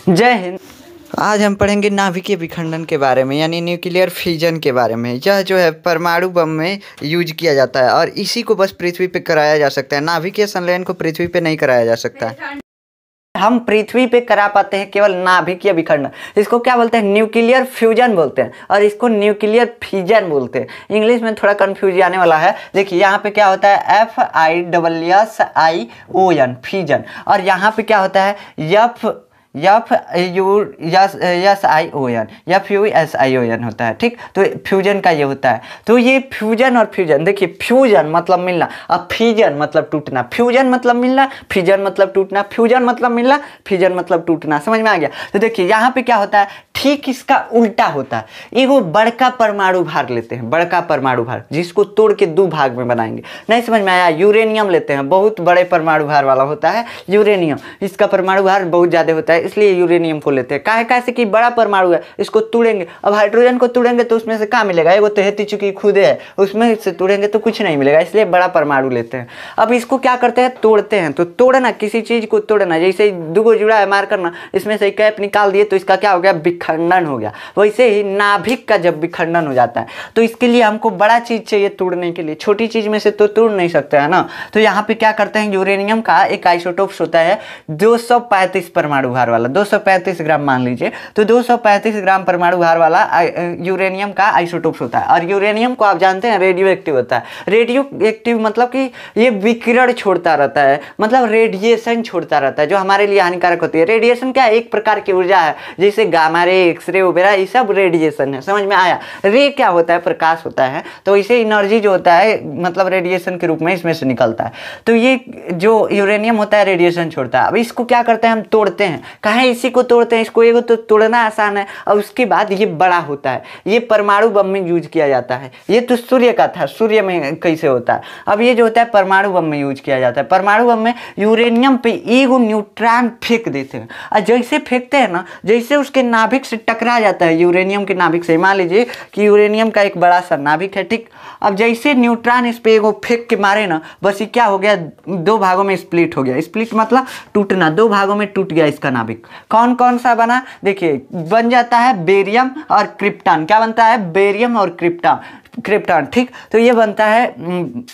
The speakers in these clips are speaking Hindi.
जय हिंद। आज हम पढ़ेंगे नाभिकीय विखंडन के बारे में, यानी न्यूक्लियर फ्यूजन के बारे में। यह जो है परमाणु बम में यूज किया जाता है और इसी को बस पृथ्वी पे कराया जा सकता है। नाभिकीय संलयन को पृथ्वी पे नहीं कराया जा सकता है। हम पृथ्वी पे करा पाते हैं केवल नाभिकीय विखंडन। इसको क्या बोलते हैं? न्यूक्लियर फ्यूजन बोलते हैं और इसको न्यूक्लियर फिजन बोलते हैं। इंग्लिश में थोड़ा कंफ्यूज आने वाला है। देखिए यहाँ पे क्या होता है FISSION फिजन, और यहाँ पे क्या होता है FUSION होता है। ठीक, तो फ्यूजन का ये होता है। तो ये फ्यूजन और फ्यूजन, देखिए फ्यूजन मतलब मिलना और फिजन मतलब टूटना। फ्यूजन मतलब मिलना, फिजन मतलब टूटना। फ्यूजन मतलब मिलना, फिजन मतलब टूटना। समझ में आ गया? तो देखिए यहाँ पे क्या होता है, ठीक इसका उल्टा होता है। एगो बड़का परमाणु भार लेते हैं, बड़का परमाणु भार, जिसको तोड़ के दो भाग में बनाएंगे। नहीं समझ में आया? यूरेनियम लेते हैं, बहुत बड़े परमाणु भार वाला होता है यूरेनियम। इसका परमाणु भार बहुत ज़्यादा होता है, इसलिए यूरेनियम को लेते हैं। काहे कैसे कि बड़ा परमाणु है, इसको तोड़ेंगे। अब हाइड्रोजन को तोड़ेंगे तो उसमें से क्या मिलेगा? एगो तहती चुकी खुदे है, उसमें से तोड़ेंगे तो कुछ नहीं मिलेगा, इसलिए बड़ा परमाणु लेते हैं। अब इसको क्या करते हैं? तोड़ते हैं। तो तोड़ना, किसी चीज़ को तोड़ना, जैसे दुगो जुड़ा है मार करना, इसमें से कैप निकाल दिए तो इसका क्या हो गया? विखंडन हो गया। वैसे ही नाभिक का जब विखंडन हो जाता है तो इसके लिए हमको बड़ा चीज़ चाहिए तोड़ने के लिए, छोटी चीज़ में से तो तोड़ नहीं सकते है ना। तो यहाँ पे क्या करते हैं, यूरेनियम का एक आइसोटोप्स होता है 235 परमाणु भार वाला, 235 ग्राम मान लीजिए। तो 235 ग्राम परमाणु भार वाला यूरेनियम का आइसोटोप्स होता है। और यूरेनियम को आप जानते हैं रेडियो एक्टिव होता है। रेडियो एक्टिव मतलब कि ये विकिरण छोड़ता रहता है, मतलब रेडिएशन छोड़ता रहता है जो हमारे लिए हानिकारक होती है। रेडिएशन क्या है? एक प्रकार की ऊर्जा है, जैसे गामा रे, एक्सरे वगैरह, ये सब रेडिएशन है। समझ में आया? रे क्या होता है? प्रकाश होता है। तो इसे एनर्जी जो होता है मतलब रेडिएशन के रूप में इसमें से निकलता है। तो ये जो यूरेनियम होता है रेडिएशन छोड़ता है। अब इसको क्या करते हैं? हम तोड़ते हैं। कहाँ इसी को तोड़ते हैं? इसको एगो तो तोड़ना आसान है और उसके बाद ये बड़ा होता है। ये परमाणु बम में यूज किया जाता है। ये तो सूर्य का था, सूर्य में कैसे होता है। अब ये जो होता है परमाणु बम में यूज किया जाता है। परमाणु बम में यूरेनियम पे एगो न्यूट्रॉन फेंक देते हैं और जैसे फेंकते हैं ना, जैसे उसके नाभिक से टकरा जाता है, यूरेनियम के नाभिक से। मान लीजिए कि यूरेनियम का एक बड़ा सा नाभिक है, ठीक। अब जैसे न्यूट्रॉन इस पे एगो फेंक के मारे ना, बस ये क्या हो गया? दो भागों में स्प्लिट हो गया। स्प्लिट मतलब टूटना, दो भागों में टूट गया इसका नाभिक। कौन कौन सा बना? देखिए बन जाता है बेरियम और क्रिप्टॉन। क्या बनता है? बेरियम और क्रिप्टॉन, ठीक। तो ये बनता है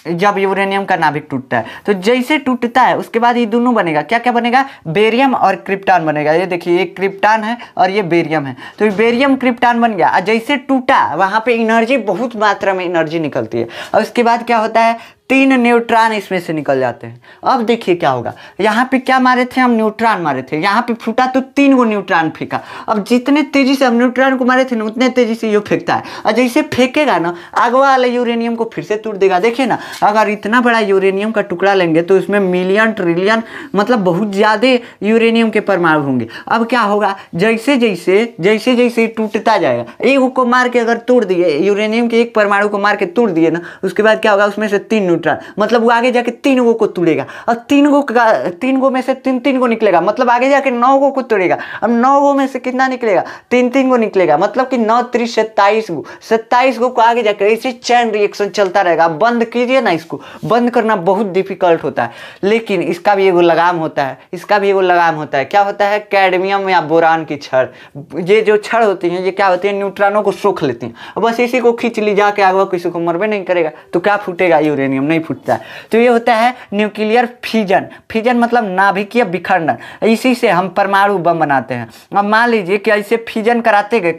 जब यूरेनियम का नाभिक टूटता है। तो जैसे टूटता है उसके बाद ये दोनों बनेगा। क्या क्या बनेगा? बेरियम और क्रिप्टॉन बनेगा। ये देखिए, ये क्रिप्टॉन है और ये बेरियम है। तो ये बेरियम क्रिप्टॉन बन गया और जैसे टूटा वहाँ पे एनर्जी, बहुत मात्रा में एनर्जी निकलती है और उसके बाद क्या होता है? 3 न्यूट्रॉन इसमें से निकल जाते हैं। अब देखिए क्या होगा, यहाँ पे क्या मारे थे हम? न्यूट्रॉन मारे थे। यहाँ पे फूटा तो 3 गो न्यूट्रॉन फेंका। अब जितने तेजी से हम न्यूट्रॉन को मारे थे ना, उतने तेजी से ये फेंकता है और जैसे फेंकेगा ना, आगे वाले यूरेनियम को फिर से तोड़ देगा। देखिए ना, अगर इतना बड़ा यूरेनियम का टुकड़ा लेंगे तो उसमें मिलियन ट्रिलियन मतलब बहुत ज़्यादा यूरेनियम के परमाणु होंगे। अब क्या होगा? जैसे जैसे टूटता जाएगा, एक को मार के अगर तोड़ दिए, यूरेनियम के एक परमाणु को मार के तोड़ दिए ना, उसके बाद क्या होगा? उसमें से 3 न्यूट्रॉन, मतलब वो आगे जाके 3 गो को तोड़ेगा और 3 गो में से 3 गो निकलेगा, मतलब आगे जाके 9 गो को तोड़ेगा। अब 9 गो में से कितना निकलेगा? 3 गो निकलेगा, मतलब कि 9 3 27 गो। 27 गो को आगे जाकर ऐसे चैन रिएक्शन चलता रहेगा। बंद कीजिए ना, इसको बंद करना बहुत डिफिकल्ट होता है, लेकिन इसका भी एगो लगाम होता है। क्या होता है? कैडमियम या बोरान की छड़। ये जो छड़ होती है, ये क्या होती है? न्यूट्रॉनों को सोख लेती हैं। बस इसी को खींच ली जाके, आगे किसी को मरबे नहीं करेगा तो क्या फूटेगा? यूरेनियम नहीं फूटता है। तो ये होता है न्यूक्लियर फिजन। फिजन मतलब नाभिकीय विखंडन। इसी से हम परमाणु बम बनाते हैं। अब मान लीजिए कि ऐसे फिजन कराते गए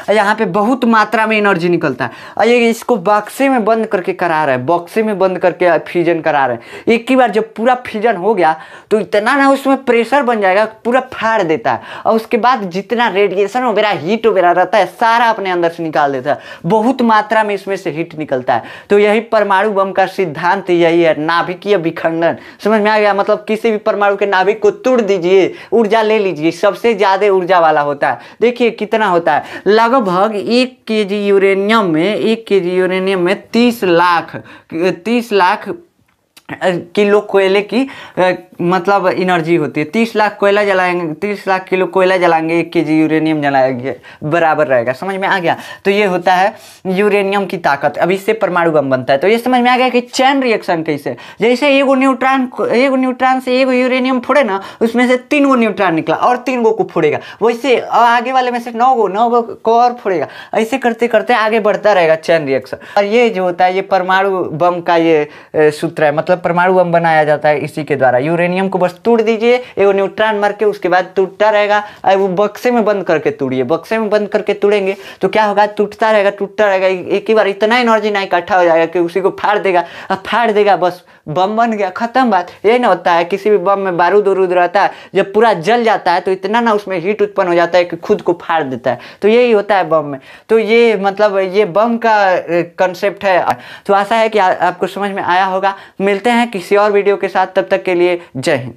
यहाँ पे बहुत मात्रा में एनर्जी निकलता है और ये इसको बक्से में बंद करके करा रहे हैं, बक्से में बंद करके फिजन करा रहे हैं। एक ही बार जब पूरा फिजन हो गया तो इतना ना उसमें प्रेशर बन जाएगा, पूरा फाड़ देता है और उसके बाद जितना रेडिएशन वगैरह, हीट वगैरह रहता है, सारा अपने अंदर से निकाल देता है। बहुत मात्रा में इसमें से हीट निकलता है। तो यही परमाणु बम का सिद्धांत यही है, नाभिकीय विखंडन। समझ में आ गया? मतलब किसी भी परमाणु के नाभिक को तोड़ दीजिए, ऊर्जा ले लीजिए, सबसे ज्यादा ऊर्जा वाला होता है। देखिए कितना होता है, लगभग 1 केजी यूरेनियम में 30 लाख किलो कोयले की मतलब एनर्जी होती है। 30 लाख कोयला जलाएंगे, 30 लाख किलो कोयला जलाएंगे, 1 केजी यूरेनियम जलाएंगे, बराबर रहेगा। समझ में आ गया? तो ये होता है यूरेनियम की ताकत। अब इससे परमाणु बम बनता है। तो ये समझ में आ गया कि चैन रिएक्शन कैसे, जैसे एगो न्यूट्रॉन से एगो यूरेनियम फोड़े ना, उसमें से 3 गो न्यूट्रॉन निकला और 3 गो को फोड़ेगा, वैसे आगे वाले में से 9 गो को और फोड़ेगा। ऐसे करते करते आगे बढ़ता रहेगा चैन रिएक्शन। और ये जो होता है ये परमाणु बम का ये सूत्र है, मतलब परमाणु बम बनाया जाता है इसी के द्वारा। यूरेनियम को बस तोड़ दीजिए, एगो न्यूट्रॉन मार के, उसके बाद टूटता रहेगा। और वो बक्से में बंद करके तोड़िए, बक्से में बंद करके तोड़ेंगे तो क्या होगा, टूटता रहेगा टूटता रहेगा, एक ही बार इतना एनर्जी ना इकट्ठा हो जाएगा कि उसी को फाड़ देगा। अब फाड़ देगा, बस बम बन गया, खत्म बात। ये ना होता है किसी भी बम में बारूद उरूद रहता है, जब पूरा जल जाता है तो इतना ना उसमें हीट उत्पन्न हो जाता है कि खुद को फाड़ देता है। तो यही होता है बम में। तो ये मतलब ये बम का कंसेप्ट है। तो आशा है कि आपको समझ में आया होगा। मिलते हैं किसी और वीडियो के साथ, तब तक के लिए जय हिंद।